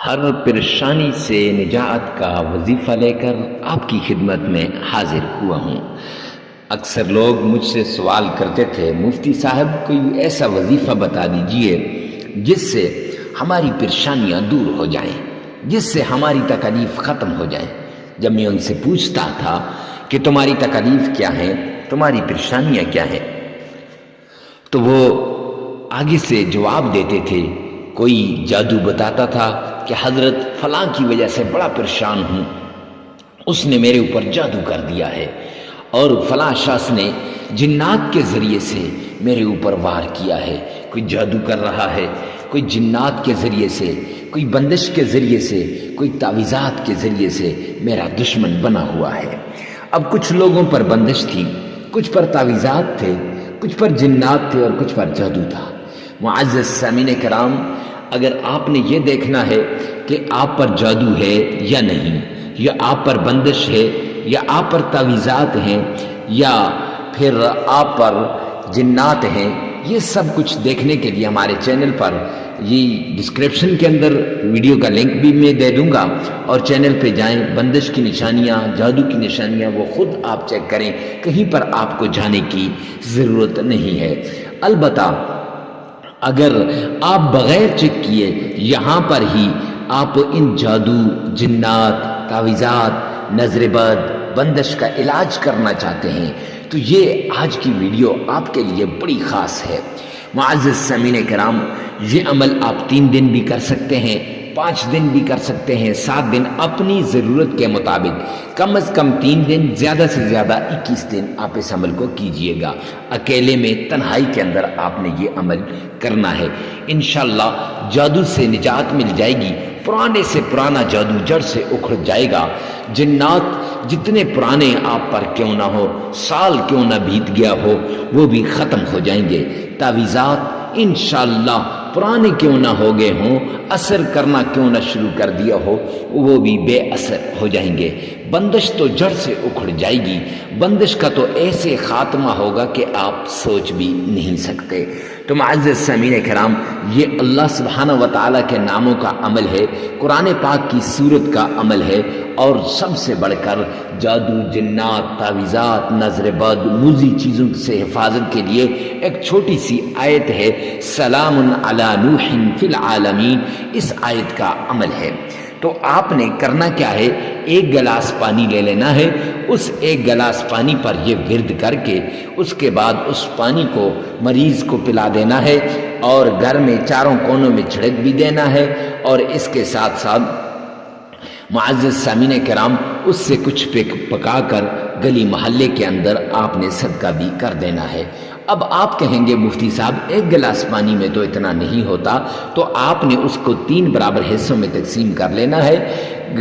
ہر پریشانی سے نجات کا وظیفہ لے کر آپ کی خدمت میں حاضر ہوا ہوں۔ اکثر لوگ مجھ سے سوال کرتے تھے، مفتی صاحب کوئی ایسا وظیفہ بتا دیجئے جس سے ہماری پریشانیاں دور ہو جائیں، جس سے ہماری تکالیف ختم ہو جائیں۔ جب میں ان سے پوچھتا تھا کہ تمہاری تکالیف کیا ہیں، تمہاری پریشانیاں کیا ہیں، تو وہ آگے سے جواب دیتے تھے۔ کوئی جادو بتاتا تھا کہ حضرت فلاں کی وجہ سے بڑا پریشان ہوں، اس نے میرے اوپر جادو کر دیا ہے، اور فلاں شخص نے جنات کے ذریعے سے میرے اوپر وار کیا ہے۔ کوئی جادو کر رہا ہے، کوئی جنات کے ذریعے سے، کوئی بندش کے ذریعے سے، کوئی تعویذات کے ذریعے سے میرا دشمن بنا ہوا ہے۔ اب کچھ لوگوں پر بندش تھی، کچھ پر تعویذات تھے، کچھ پر جنات تھے اور کچھ پر جادو تھا۔ معزز سامعین کرام، اگر آپ نے یہ دیکھنا ہے کہ آپ پر جادو ہے یا نہیں، یا آپ پر بندش ہے، یا آپ پر تعویذات ہیں، یا پھر آپ پر جنات ہیں، یہ سب کچھ دیکھنے کے لیے ہمارے چینل پر یہ ڈسکرپشن کے اندر ویڈیو کا لنک بھی میں دے دوں گا، اور چینل پہ جائیں، بندش کی نشانیاں، جادو کی نشانیاں وہ خود آپ چیک کریں، کہیں پر آپ کو جانے کی ضرورت نہیں ہے۔ البتہ اگر آپ بغیر چیک کیے یہاں پر ہی آپ ان جادو، جنات، تعویذات، نظر بد، بندش کا علاج کرنا چاہتے ہیں تو یہ آج کی ویڈیو آپ کے لیے بڑی خاص ہے۔ معزز سامعین کرام، یہ عمل آپ 3 دن بھی کر سکتے ہیں، 5 دن بھی کر سکتے ہیں، 7 دن، اپنی ضرورت کے مطابق۔ کم از کم 3 دن، زیادہ سے زیادہ 21 دن آپ اس عمل کو کیجئے گا۔ اکیلے میں، تنہائی کے اندر آپ نے یہ عمل کرنا ہے۔ انشاءاللہ جادو سے نجات مل جائے گی، پرانے سے پرانا جادو جڑ سے اکھڑ جائے گا۔ جنات جتنے پرانے آپ پر کیوں نہ ہو، سال کیوں نہ بیت گیا ہو، وہ بھی ختم ہو جائیں گے۔ تعویذات انشاءاللہ پرانے کیوں نہ ہو گئے ہوں، اثر کرنا کیوں نہ شروع کر دیا ہو، وہ بھی بے اثر ہو جائیں گے۔ بندش تو جڑ سے اکھڑ جائے گی، بندش کا تو ایسے خاتمہ ہوگا کہ آپ سوچ بھی نہیں سکتے۔ تو معزز سامعین کرام، یہ اللہ سبحانہ و تعالیٰ کے ناموں کا عمل ہے، قرآن پاک کی سورت کا عمل ہے، اور سب سے بڑھ کر جادو، جنات، تعویذات، نظر بد، موذی چیزوں سے حفاظت کے لیے ایک چھوٹی سی آیت ہے، سلام علی نوح فی العالمین، اس آیت کا عمل ہے۔ تو آپ نے کرنا کیا ہے، 1 گلاس پانی لے لینا ہے، اس 1 گلاس پانی پر یہ ورد کر کے اس کے بعد اس پانی کو مریض کو پلا دینا ہے، اور گھر میں چاروں کونوں میں چھڑک بھی دینا ہے، اور اس کے ساتھ ساتھ معزز سامعین کرام اس سے کچھ پکا کر گلی محلے کے اندر آپ نے صدقہ بھی کر دینا ہے۔ اب آپ کہیں گے مفتی صاحب 1 گلاس پانی میں تو اتنا نہیں ہوتا، تو آپ نے اس کو 3 برابر حصوں میں تقسیم کر لینا ہے۔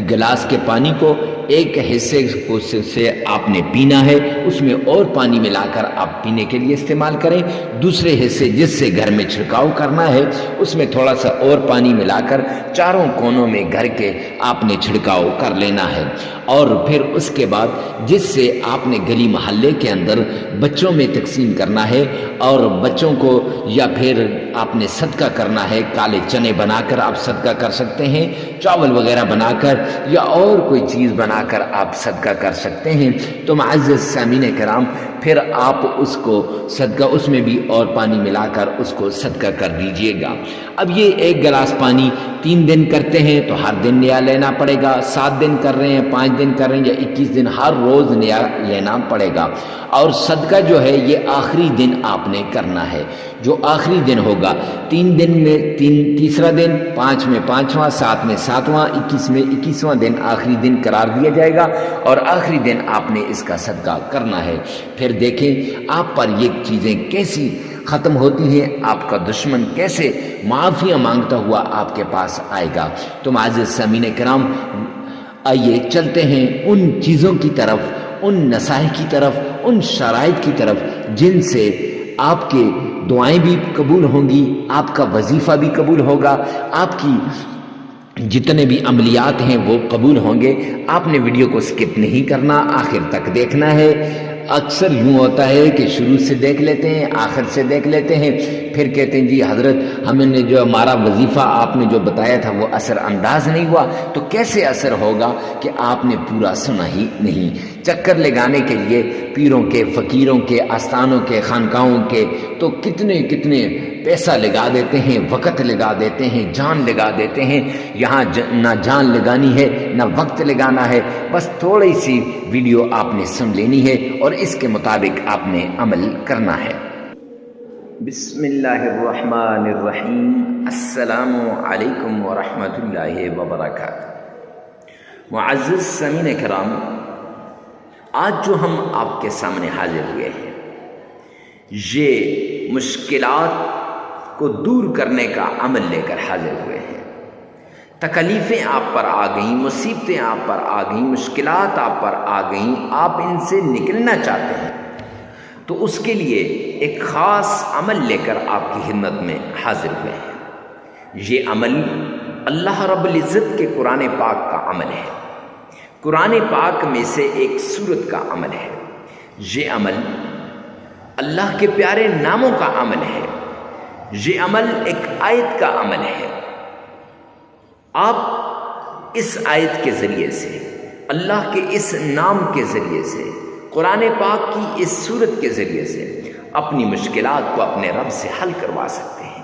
گلاس کے پانی کو 1 حصے سے آپ نے پینا ہے، اس میں اور پانی ملا کر آپ پینے کے لیے استعمال کریں۔ دوسرے حصے جس سے گھر میں چھڑکاؤ کرنا ہے، اس میں تھوڑا سا اور پانی ملا کر چاروں کونوں میں گھر کے آپ نے چھڑکاؤ کر لینا ہے، اور پھر اس کے بعد جس سے آپ نے گلی محلے کے اندر بچوں میں تقسیم کرنا ہے، اور بچوں کو یا پھر آپ نے صدقہ کرنا ہے۔ کالے چنے بنا کر آپ صدقہ کر سکتے ہیں، چاول وغیرہ بنا کر یا اور کوئی چیز بنا کر آپ صدقہ کر سکتے ہیں۔ تو معزز سامعین کرام، پھر آپ اس کو صدقہ، اس میں بھی اور پانی ملا کر اس کو صدقہ کر دیجئے گا۔ اب یہ 1 گلاس پانی 3 دن کرتے ہیں تو ہر دن نیا لینا پڑے گا، 7 دن کر رہے ہیں، 5 دن کر رہے ہیں، یا 21 دن، ہر روز نیا لینا پڑے گا۔ اور صدقہ جو ہے یہ آخری دن آپ نے کرنا ہے، جو آخری دن ہوگا، 3 دن میں تیسرا دن، 5 میں 5واں، 7 میں 7واں، 21 میں 21واں دن آخری دن قرار دیا جائے گا، اور آخری دن آپ نے اس کا صدقہ کرنا ہے۔ پھر دیکھیں آپ پر یہ چیزیں کیسی ختم ہوتی ہیں، آپ کا دشمن کیسے معافیاں مانگتا ہوا آپ کے پاس آئے گا۔ تو معزز سامعین کرام، آئیے چلتے ہیں ان چیزوں کی طرف، ان نصائح کی طرف، ان شرائط کی طرف جن سے آپ کے دعائیں بھی قبول ہوں گی، آپ کا وظیفہ بھی قبول ہوگا، آپ کی جتنے بھی عملیات ہیں وہ قبول ہوں گے۔ آپ نے ویڈیو کو سکپ نہیں کرنا، آخر تک دیکھنا ہے۔ اکثر یوں ہوتا ہے کہ شروع سے دیکھ لیتے ہیں، آخر سے دیکھ لیتے ہیں، پھر کہتے ہیں جی حضرت ہمیں نے جو ہمارا وظیفہ آپ نے جو بتایا تھا وہ اثر انداز نہیں ہوا۔ تو کیسے اثر ہوگا کہ آپ نے پورا سنا ہی نہیں؟ چکر لگانے کے لیے پیروں کے، فقیروں کے، آستانوں کے، خانقاہوں کے تو کتنے کتنے پیسہ لگا دیتے ہیں، وقت لگا دیتے ہیں، جان لگا دیتے ہیں۔ یہاں نہ جان لگانی ہے نہ وقت لگانا ہے، بس تھوڑی سی ویڈیو آپ نے سن لینی ہے اور اس کے مطابق آپ نے عمل کرنا ہے۔ بسم اللہ الرحمن الرحیم۔ السلام علیکم ورحمۃ اللہ وبرکاتہ۔ معزز سامعین کرام، آج جو ہم آپ کے سامنے حاضر ہوئے ہیں یہ مشکلات کو دور کرنے کا عمل لے کر حاضر ہوئے ہیں۔ تکلیفیں آپ پر آ گئیں، مصیبتیں آپ پر آ گئیں، مشکلات آپ پر آ گئیں، آپ ان سے نکلنا چاہتے ہیں، تو اس کے لیے ایک خاص عمل لے کر آپ کی خدمت میں حاضر ہوئے ہیں۔ یہ عمل اللہ رب العزت کے قرآن پاک کا عمل ہے، قرآن پاک میں سے ایک سورت کا عمل ہے۔ یہ عمل اللہ کے پیارے ناموں کا عمل ہے، یہ عمل ایک آیت کا عمل ہے۔ آپ اس آیت کے ذریعے سے، اللہ کے اس نام کے ذریعے سے، قرآن پاک کی اس سورت کے ذریعے سے اپنی مشکلات کو اپنے رب سے حل کروا سکتے ہیں،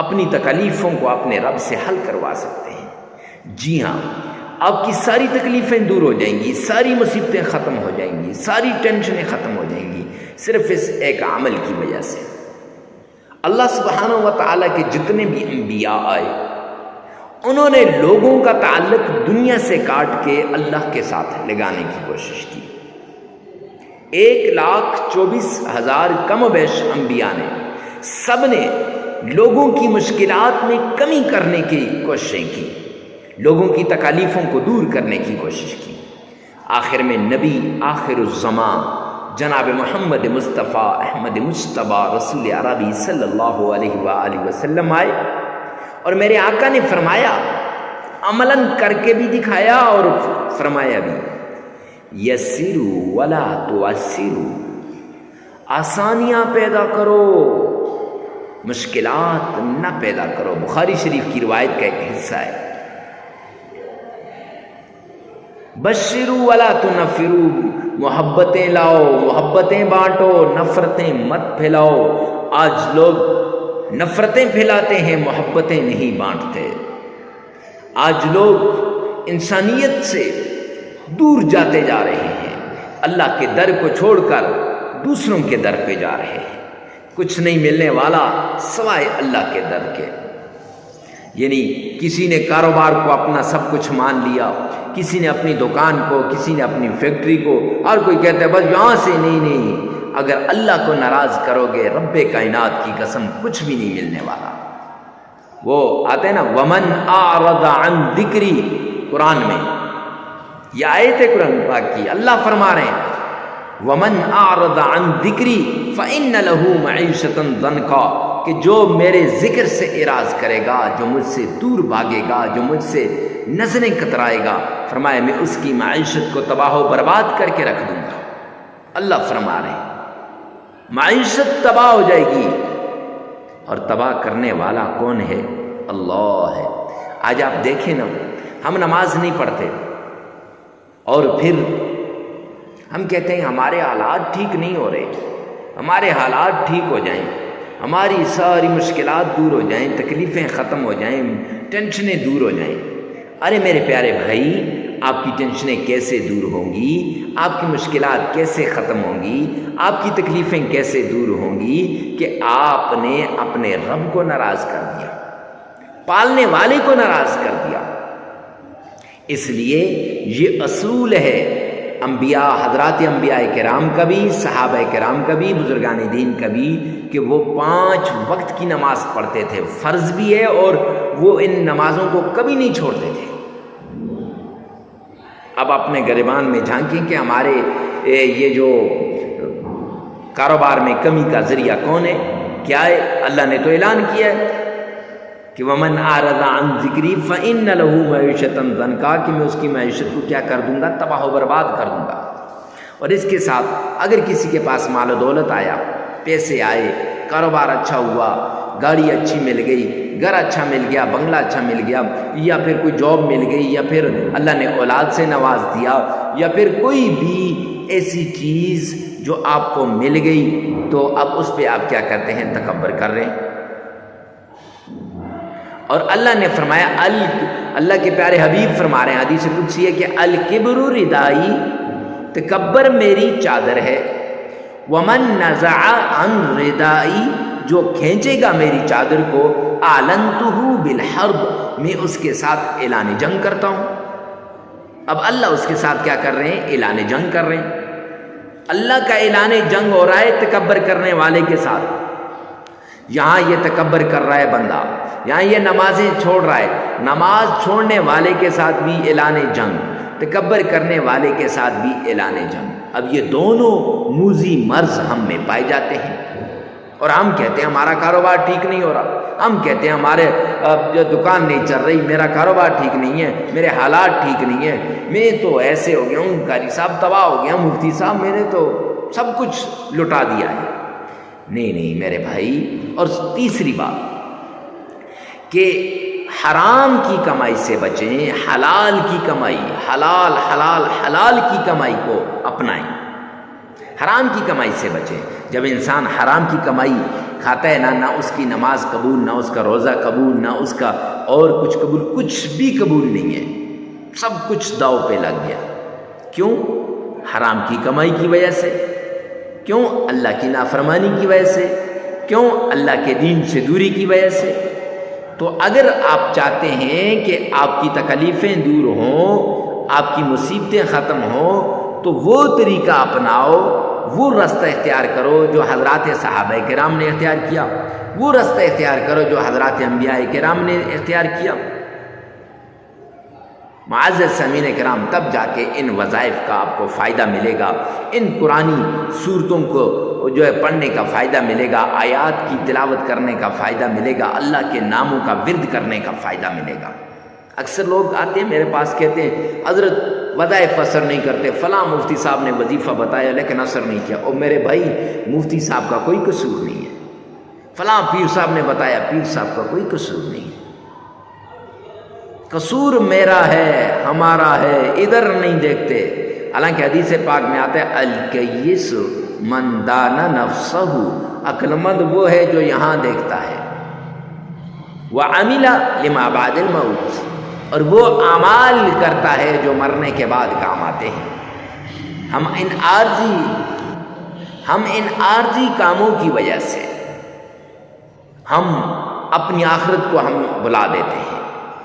اپنی تکلیفوں کو اپنے رب سے حل کروا سکتے ہیں۔ جی ہاں، آپ کی ساری تکلیفیں دور ہو جائیں گی، ساری مصیبتیں ختم ہو جائیں گی، ساری ٹینشنیں ختم ہو جائیں گی، صرف اس ایک عمل کی وجہ سے۔ اللہ سبحانہ و تعالیٰ کے جتنے بھی انبیاء آئے، انہوں نے لوگوں کا تعلق دنیا سے کاٹ کے اللہ کے ساتھ لگانے کی کوشش کی۔ 1,24,000 کم و بیش انبیاء نے، سب نے لوگوں کی مشکلات میں کمی کرنے کی کوششیں کی، لوگوں کی تکالیفوں کو دور کرنے کی کوشش کی۔ آخر میں نبی آخر الزمان جناب محمد مصطفیٰ احمد مجتبیٰ رسول عربی صلی اللہ علیہ وآلہ وسلم آئے، اور میرے آقا نے فرمایا، عملاً کر کے بھی دکھایا اور فرمایا بھی، یسروا ولا تعسروا، آسانیاں پیدا کرو، مشکلات نہ پیدا کرو۔ بخاری شریف کی روایت کا ایک حصہ ہے۔ بشروا ولا تنفروا، محبتیں لاؤ، محبتیں بانٹو، نفرتیں مت پھیلاؤ۔ آج لوگ نفرتیں پھیلاتے ہیں، محبتیں نہیں بانٹتے۔ آج لوگ انسانیت سے دور جاتے جا رہے ہیں، اللہ کے در کو چھوڑ کر دوسروں کے در پہ جا رہے ہیں۔ کچھ نہیں ملنے والا سوائے اللہ کے در کے۔ یعنی کسی نے کاروبار کو اپنا سب کچھ مان لیا، کسی نے اپنی دکان کو، کسی نے اپنی فیکٹری کو، اور کوئی کہتا ہے بس یہاں سے نہیں، اگر اللہ کو ناراض کرو گے رب کائنات کی قسم کچھ بھی نہیں ملنے والا۔ وہ آتے ہیں نا، ومن اعرض عن ذکری، قرآن میں یہ آیت ہے قرآن پاک کی، اللہ فرما رہے ہیں ومن اعرض عن ذکری فإن له معیشۃ ضنکا، کہ جو میرے ذکر سے اعراض کرے گا، جو مجھ سے دور بھاگے گا، جو مجھ سے نظریں کترائے گا، فرمایا میں اس کی معیشت کو تباہ و برباد کر کے رکھ دوں گا۔ اللہ فرما رہے ہیں معیشت تباہ ہو جائے گی، اور تباہ کرنے والا کون ہے؟ اللہ ہے۔ آج آپ دیکھیں نا، ہم نماز نہیں پڑھتے اور پھر ہم کہتے ہیں ہمارے حالات ٹھیک نہیں ہو رہے، ہمارے حالات ٹھیک ہو جائیں، ہماری ساری مشکلات دور ہو جائیں، تکلیفیں ختم ہو جائیں، ٹینشنیں دور ہو جائیں۔ ارے میرے پیارے بھائی، آپ کی ٹینشنیں کیسے دور ہوں گی؟ آپ کی مشکلات کیسے ختم ہوں گی؟ آپ کی تکلیفیں کیسے دور ہوں گی کہ آپ نے اپنے رب کو ناراض کر دیا، پالنے والے کو ناراض کر دیا۔ اس لیے یہ اصول ہے انبیاء، حضرات انبیاء کرام کا بھی، صحابہ کرام کا بھی، بزرگان دین کا بھی، کہ وہ 5 وقت کی نماز پڑھتے تھے، فرض بھی ہے، اور وہ ان نمازوں کو کبھی نہیں چھوڑتے تھے۔ اب اپنے گریبان میں جھانکیں کہ ہمارے یہ جو کاروبار میں کمی کا ذریعہ کون ہے؟ کیا ہے؟ اللہ نے تو اعلان کیا ہے کہ ومن اعرض عن ذکری فإن له معیشۃ ضنکا، کہ میں اس کی معیشت کو کیا کر دوں گا؟ تباہ و برباد کر دوں گا۔ اور اس کے ساتھ اگر کسی کے پاس مال و دولت آیا، پیسے آئے، کاروبار اچھا ہوا، گاڑی اچھی مل گئی، گھر اچھا مل گیا، بنگلہ اچھا مل گیا، یا پھر کوئی جاب مل گئی، یا پھر اللہ نے اولاد سے نواز دیا، یا پھر کوئی بھی ایسی چیز جو آپ کو مل گئی، تو اب اس پہ آپ کیا کرتے ہیں؟ تکبر کر رہے ہیں۔ اور اللہ نے فرمایا، اللہ کے پیارے حبیب فرما رہے ہیں، حدیث قدسی ہے کہ الکبر ردائی، تکبر میری چادر ہے، ومن نزع عن ردائی، جو کھینچے گا میری چادر کو، اعلنتہ بالحرب، میں اس کے ساتھ اعلان جنگ کرتا ہوں۔ اب اللہ اس کے ساتھ کیا کر رہے ہیں؟ اعلان جنگ کر رہے ہیں۔ اللہ کا اعلان جنگ ہو رہا ہے تکبر کرنے والے کے ساتھ۔ یہاں یہ تکبر کر رہا ہے بندہ، یہاں یہ نمازیں چھوڑ رہا ہے، نماز چھوڑنے والے کے ساتھ بھی اعلان جنگ، تکبر کرنے والے کے ساتھ بھی اعلان جنگ۔ اب یہ دونوں موذی مرض ہم میں پائے جاتے ہیں، اور ہم کہتے ہیں ہمارا کاروبار ٹھیک نہیں ہو رہا، ہم کہتے ہیں ہمارے جو دکان نہیں چل رہی، میرا کاروبار ٹھیک نہیں ہے، میرے حالات ٹھیک نہیں ہیں، میں تو ایسے ہو گیا ہوں، قاری صاحب تباہ ہو گیا، مفتی صاحب میں نے تو سب کچھ لٹا دیا ہے۔ نہیں میرے بھائی۔ اور تیسری بات کہ حرام کی کمائی سے بچیں، حلال کی کمائی، حلال کی کمائی کو اپنائیں، حرام کی کمائی سے بچیں۔ جب انسان حرام کی کمائی کھاتا ہے نہ اس کی نماز قبول، نہ اس کا روزہ قبول، نہ اس کا اور کچھ قبول، کچھ بھی قبول نہیں ہے، سب کچھ داؤ پہ لگ گیا۔ کیوں؟ حرام کی کمائی کی وجہ سے۔ کیوں؟ اللہ کی نافرمانی کی وجہ سے۔ کیوں؟ اللہ کے دین سے دوری کی وجہ سے۔ تو اگر آپ چاہتے ہیں کہ آپ کی تکلیفیں دور ہوں، آپ کی مصیبتیں ختم ہوں، تو وہ طریقہ اپناؤ، وہ رستہ اختیار کرو جو حضرات صحابہ کرام نے اختیار کیا، وہ رستہ اختیار کرو جو حضرات انبیاء کرام نے اختیار کیا۔ معزز سامعین کرام، تب جا کے ان وظائف کا آپ کو فائدہ ملے گا، ان قرآنی صورتوں کو جو ہے پڑھنے کا فائدہ ملے گا، آیات کی تلاوت کرنے کا فائدہ ملے گا، اللہ کے ناموں کا ورد کرنے کا فائدہ ملے گا۔ اکثر لوگ آتے ہیں میرے پاس، کہتے ہیں حضرت وظائف اثر نہیں کرتے، فلاں مفتی صاحب نے وظیفہ بتایا لیکن اثر نہیں کیا۔ اور میرے بھائی، مفتی صاحب کا کوئی قصور نہیں ہے، فلاں پیر صاحب نے بتایا، پیر صاحب کا کوئی قصور نہیں ہے، قصور میرا ہے، ہمارا ہے، ادھر نہیں دیکھتے۔ حالانکہ حدیث پاک میں آتا ہے الکیس من دان نفسہ، عقل مند وہ ہے جو یہاں دیکھتا ہے، وعمل لما بعد الموت، اور وہ اعمال کرتا ہے جو مرنے کے بعد کام آتے ہیں۔ ہم ان عارضی کاموں کی وجہ سے ہم اپنی آخرت کو ہم بلا دیتے ہیں،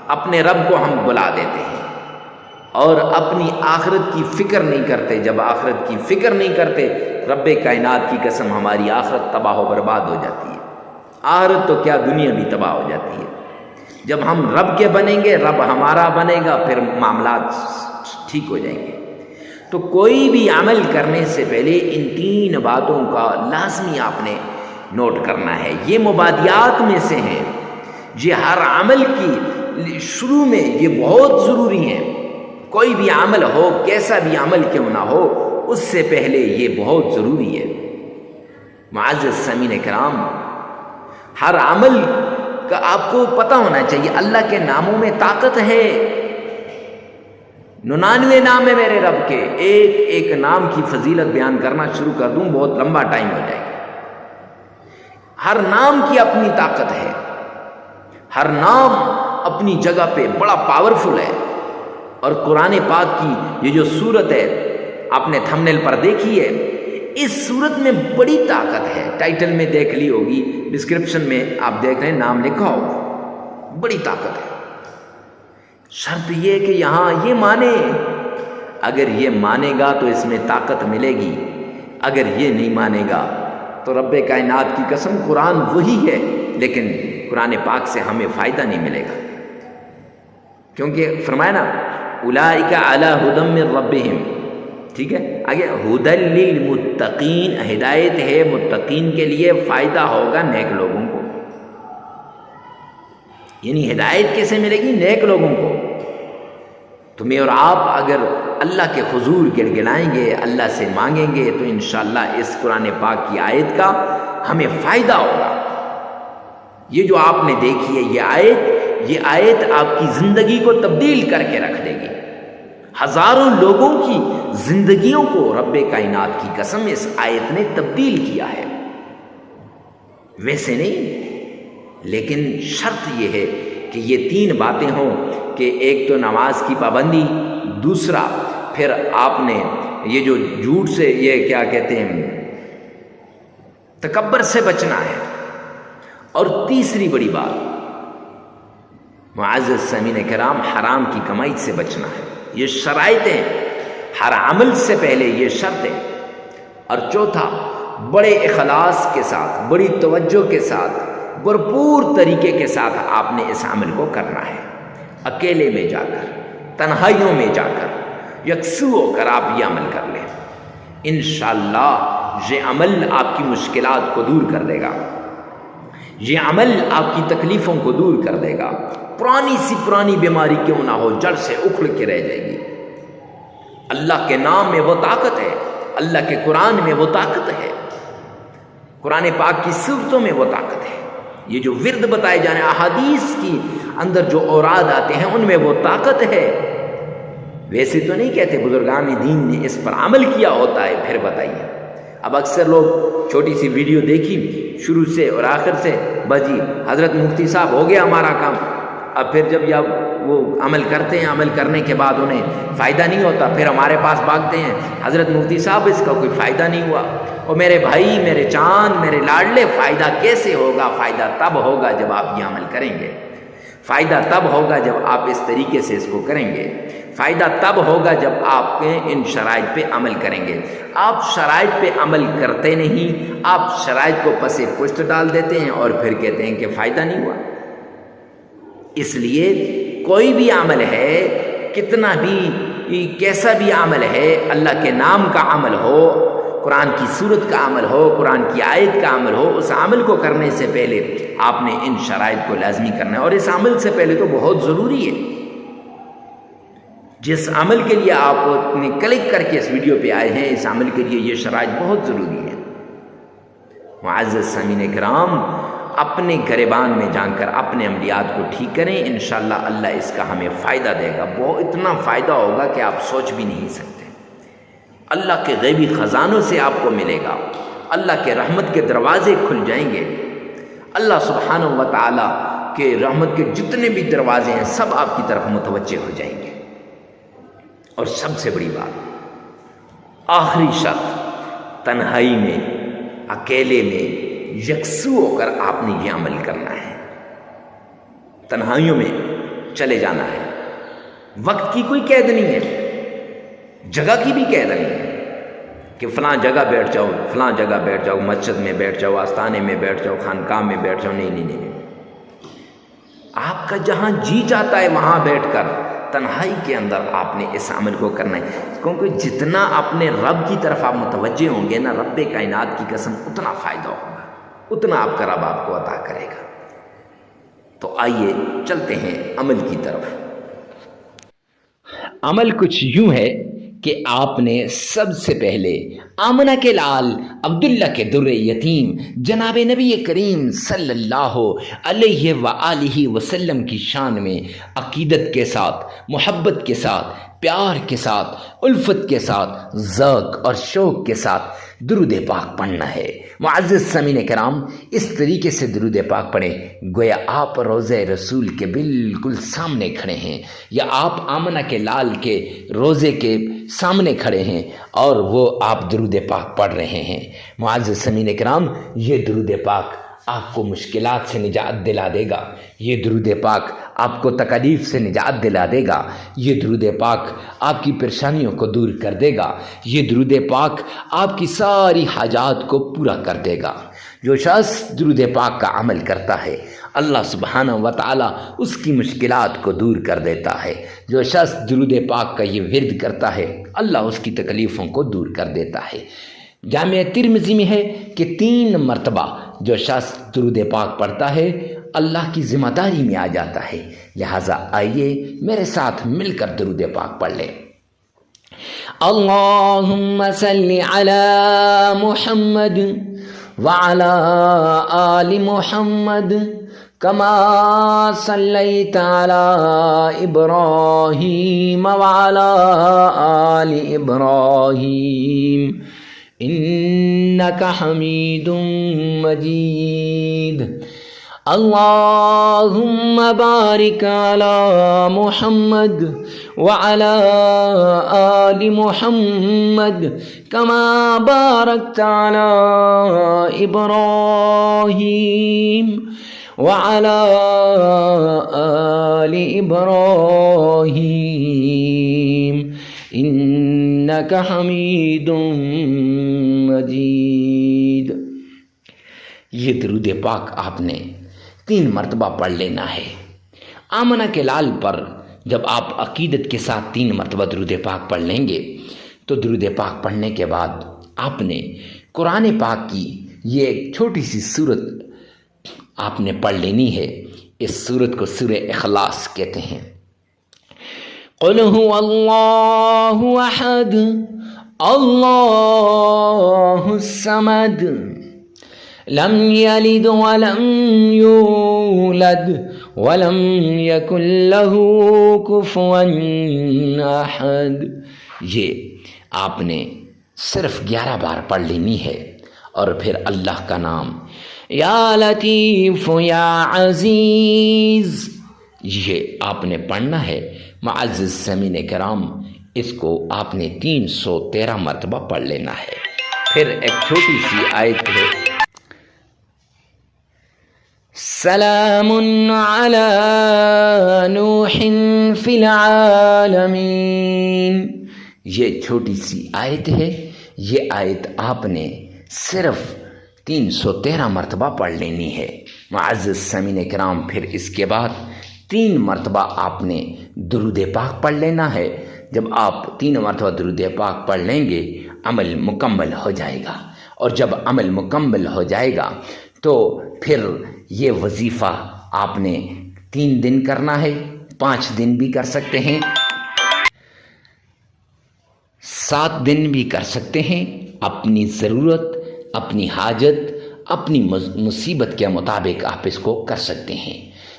اپنے رب کو ہم بلا دیتے ہیں، اور اپنی آخرت کی فکر نہیں کرتے۔ جب آخرت کی فکر نہیں کرتے، رب کائنات کی قسم ہماری آخرت تباہ و برباد ہو جاتی ہے۔ آخرت تو کیا، دنیا بھی تباہ ہو جاتی ہے۔ جب ہم رب کے بنیں گے، رب ہمارا بنے گا، پھر معاملات ٹھیک ہو جائیں گے۔ تو کوئی بھی عمل کرنے سے پہلے ان تین باتوں کا لازمی آپ نے نوٹ کرنا ہے۔ یہ مبادیات میں سے ہیں، یہ ہر عمل کی شروع میں یہ بہت ضروری ہیں۔ کوئی بھی عمل ہو، کیسا بھی عمل کیوں نہ ہو، اس سے پہلے یہ بہت ضروری ہے۔ معزز سامعین کرام، ہر عمل کا آپ کو پتہ ہونا چاہیے، اللہ کے ناموں میں طاقت ہے۔ 99 نام ہے میرے رب کے، ایک ایک نام کی فضیلت بیان کرنا شروع کر دوں بہت لمبا ٹائم ہو جائے گا۔ ہر نام کی اپنی طاقت ہے، ہر نام اپنی جگہ پہ بڑا پاورفل ہے۔ اور قرآن پاک کی یہ جو صورت ہے، آپ نے تھمبنیل پر دیکھی ہے، اس صورت میں بڑی طاقت ہے۔ ٹائٹل میں دیکھ لی ہوگی، ڈسکرپشن میں آپ دیکھ رہے ہیں، نام لکھا ہوگا، بڑی طاقت ہے۔ شرط یہ کہ یہاں یہ مانے، اگر یہ مانے گا تو اس میں طاقت ملے گی، اگر یہ نہیں مانے گا تو رب کائنات کی قسم قرآن وہی ہے، لیکن قرآن پاک سے ہمیں فائدہ نہیں ملے گا۔ کیونکہ فرمایا نا، اولئک علی ھدی من ربہم، ٹھیک ہے، آگے ھدی للمتقین، ہدایت ہے متقین کے لیے، فائدہ ہوگا نیک لوگوں کو۔ یعنی ہدایت کیسے ملے گی؟ نیک لوگوں کو۔ تمہیں اور آپ اگر اللہ کے حضور گڑگڑائیں گے، اللہ سے مانگیں گے تو انشاءاللہ اس قرآن پاک کی آیت کا ہمیں فائدہ ہوگا۔ یہ جو آپ نے دیکھی ہے یہ آیت آپ کی زندگی کو تبدیل کر کے رکھ دے گی۔ ہزاروں لوگوں کی زندگیوں کو رب کائنات کی قسم اس آیت نے تبدیل کیا ہے۔ ویسے نہیں، لیکن شرط یہ ہے کہ یہ تین باتیں ہوں کہ ایک تو نماز کی پابندی، دوسرا پھر آپ نے یہ جو جھوٹ سے، یہ کیا کہتے ہیں، تکبر سے بچنا ہے، اور تیسری بڑی بات معزز سامعین کرام حرام کی کمائی سے بچنا ہے۔ یہ شرائطیں ہر عمل سے پہلے یہ شرط ہے۔ اور چوتھا، بڑے اخلاص کے ساتھ، بڑی توجہ کے ساتھ، بھرپور طریقے کے ساتھ آپ نے اس عمل کو کرنا ہے، اکیلے میں جا کر، تنہائیوں میں جا کر، یکسو ہو کر آپ یہ عمل کر لیں۔ انشاءاللہ یہ عمل آپ کی مشکلات کو دور کر دے گا، یہ عمل آپ کی تکلیفوں کو دور کر دے گا۔ پرانی سی پرانی بیماری کیوں نہ ہو، جڑ سے اکھڑ کے رہ جائے گی۔ اللہ کے نام میں وہ طاقت ہے، اللہ کے قرآن میں وہ طاقت ہے، قرآن پاک کی صورتوں میں وہ طاقت ہے۔ یہ جو ورد بتائے جانے احادیث کی اندر جو اوراد آتے ہیں ان میں وہ طاقت ہے۔ ویسے تو نہیں کہتے، بزرگان دین نے اس پر عمل کیا ہوتا ہے۔ پھر بتائیے، اب اکثر لوگ چھوٹی سی ویڈیو دیکھی شروع سے اور آخر سے، بس جی حضرت مفتی صاحب ہو گیا ہمارا کام۔ اب پھر جب وہ عمل کرتے ہیں، عمل کرنے کے بعد انہیں فائدہ نہیں ہوتا، پھر ہمارے پاس بھاگتے ہیں، حضرت مفتی صاحب اس کا کوئی فائدہ نہیں ہوا۔ اور میرے بھائی، میرے چاند، میرے لاڈلے، فائدہ کیسے ہوگا؟ فائدہ تب ہوگا جب آپ یہ عمل کریں گے، فائدہ تب ہوگا جب آپ اس طریقے سے اس کو کریں گے، فائدہ تب ہوگا جب آپ ان شرائط پہ عمل کریں گے۔ آپ شرائط پہ عمل کرتے نہیں، آپ شرائط کو پس پشت ڈال دیتے ہیں اور پھر کہتے ہیں کہ فائدہ نہیں ہوا۔ اس لیے کوئی بھی عمل ہے، کتنا بھی کیسا بھی عمل ہے، اللہ کے نام کا عمل ہو، قرآن کی سورت کا عمل ہو، قرآن کی آیت کا عمل ہو، اس عمل کو کرنے سے پہلے آپ نے ان شرائط کو لازمی کرنا ہے۔ اور اس عمل سے پہلے تو بہت ضروری ہے، جس عمل کے لیے آپ نے کلک کر کے اس ویڈیو پہ آئے ہیں، اس عمل کے لیے یہ شرائط بہت ضروری ہے۔ معزز سامعین کرام، اپنے گریبان میں جان کر اپنے عملیات کو ٹھیک کریں، انشاءاللہ اللہ اس کا ہمیں فائدہ دے گا۔ وہ اتنا فائدہ ہوگا کہ آپ سوچ بھی نہیں سکتے۔ اللہ کے غیبی خزانوں سے آپ کو ملے گا، اللہ کے رحمت کے دروازے کھل جائیں گے، اللہ سبحانہ و تعالی کے رحمت کے جتنے بھی دروازے ہیں سب آپ کی طرف متوجہ ہو جائیں گے۔ اور سب سے بڑی بات، آخری شرط، تنہائی میں، اکیلے میں، یکسو ہو کر آپ نے یہ عمل کرنا ہے۔ تنہائیوں میں چلے جانا ہے، وقت کی کوئی قید نہیں ہے، جگہ کی بھی قید نہیں ہے کہ فلاں جگہ بیٹھ جاؤ، فلاں جگہ بیٹھ جاؤ، مسجد میں بیٹھ جاؤ، آستانے میں بیٹھ جاؤ، خانقاہ میں بیٹھ جاؤ۔ نہیں نہیں نہیں، آپ کا جہاں جی چاہتا ہے وہاں بیٹھ کر تنہائی کے اندر آپ نے اس عمل کو کرنا ہے، کیونکہ جتنا اپنے رب کی طرف آپ متوجہ ہوں گے نا، رب کائنات کی قسم اتنا فائدہ ہوگا، اتنا آپ کا رب آپ کو عطا کرے گا۔ تو آئیے چلتے ہیں عمل کی طرف۔ عمل کچھ یوں ہے کہ آپ نے سب سے پہلے آمنہ کے لال عبداللہ کے در یتیم جناب نبی کریم صلی اللہ علیہ وآلہ وسلم کی شان میں عقیدت کے ساتھ، محبت کے ساتھ، پیار کے ساتھ، الفت کے ساتھ، ذوق اور شوق کے ساتھ درود پاک پڑھنا ہے۔ معزز سامعین کرام، اس طریقے سے درود پاک پڑھیں گویا آپ روضہ رسول کے بالکل سامنے کھڑے ہیں، یا آپ آمنہ کے لال کے روضے کے سامنے کھڑے ہیں اور وہ آپ درود پاک پڑھ رہے ہیں۔ معزز سامعین کرام، یہ درود پاک آپ کو مشکلات سے نجات دلا دے گا، یہ درود پاک آپ کو تکالیف سے نجات دلا دے گا، یہ درود پاک آپ کی پریشانیوں کو دور کر دے گا، یہ درود پاک آپ کی ساری حاجات کو پورا کر دے گا۔ جو شخص درود پاک کا عمل کرتا ہے اللہ سبحانہ و تعالی اس کی مشکلات کو دور کر دیتا ہے۔ جو شخص درود پاک کا یہ ورد کرتا ہے اللہ اس کی تکلیفوں کو دور کر دیتا ہے۔ جامع ترمذی میں ہے کہ 3 مرتبہ جو شخص درود پاک پڑھتا ہے اللہ کی ذمہ داری میں آ جاتا ہے۔ لہٰذا آئیے میرے ساتھ مل کر درود پاک پڑھ لیں۔ اللہم صل علی محمد وعلی آل محمد کما صلیت علی ابراہیم وعلی آل ابراہیم انک حمید مجید اللہم بارک علی محمد وعلی آل محمد کما بارکت علی ابراہیم وعلی آل ابراہیم انک حمید مجید۔ یہ درود پاک آپ نے 3 مرتبہ پڑھ لینا ہے۔ آمنہ کے لال پر جب آپ عقیدت کے ساتھ 3 مرتبہ درود پاک پڑھ لیں گے تو درود پاک پڑھنے کے بعد آپ نے قرآن پاک کی یہ ایک چھوٹی سی سورت آپ نے پڑھ لینی ہے۔ اس سورت کو سورہ اخلاص کہتے ہیں۔ قل هو اللہ احد اللہ الصمد لم یلد ولم یولد ولم یکن له کفوا احد۔ یہ آپ نے صرف 11 بار پڑھ لینی ہے، اور پھر اللہ کا نام یا لطیف یا عزیز یہ آپ نے پڑھنا ہے۔ معزز سامعین کرام، اس کو آپ نے 313 مرتبہ پڑھ لینا ہے۔ پھر ایک چھوٹی سی آیت ہے، سلام علی نوح فی العالمین۔ یہ چھوٹی سی آیت ہے، یہ آیت آپ نے صرف 313 مرتبہ پڑھ لینی ہے۔ معزز سامعین کرام، پھر اس کے بعد 3 مرتبہ آپ نے درود پاک پڑھ لینا ہے۔ جب آپ 3 مرتبہ درود پاک پڑھ لیں گے عمل مکمل ہو جائے گا، اور جب عمل مکمل ہو جائے گا تو پھر یہ وظیفہ آپ نے 3 دن کرنا ہے، 5 دن بھی کر سکتے ہیں، 7 دن بھی کر سکتے ہیں۔ اپنی ضرورت، اپنی حاجت، اپنی مصیبت کے مطابق آپ اس کو کر سکتے ہیں۔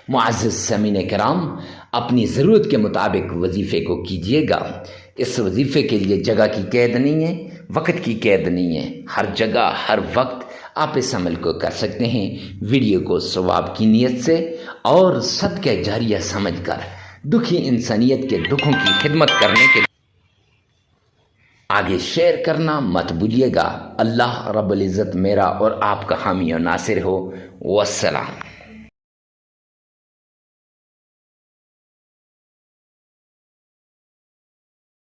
معزز سامعین کرام، اپنی ضرورت کے مطابق وظیفے کو کیجیے گا۔ اس وظیفے کے لیے جگہ کی قید نہیں ہے، وقت کی قید نہیں ہے، ہر جگہ ہر وقت آپ اس عمل کو کر سکتے ہیں۔ ویڈیو کو ثواب کی نیت سے اور صدقہ جاریہ سمجھ کر دکھی انسانیت کے دکھوں کی خدمت کرنے کے لیے آگے شیئر کرنا مت بھولیے گا۔ اللہ رب العزت میرا اور آپ کا حامی و ناصر ہو۔ والسلام۔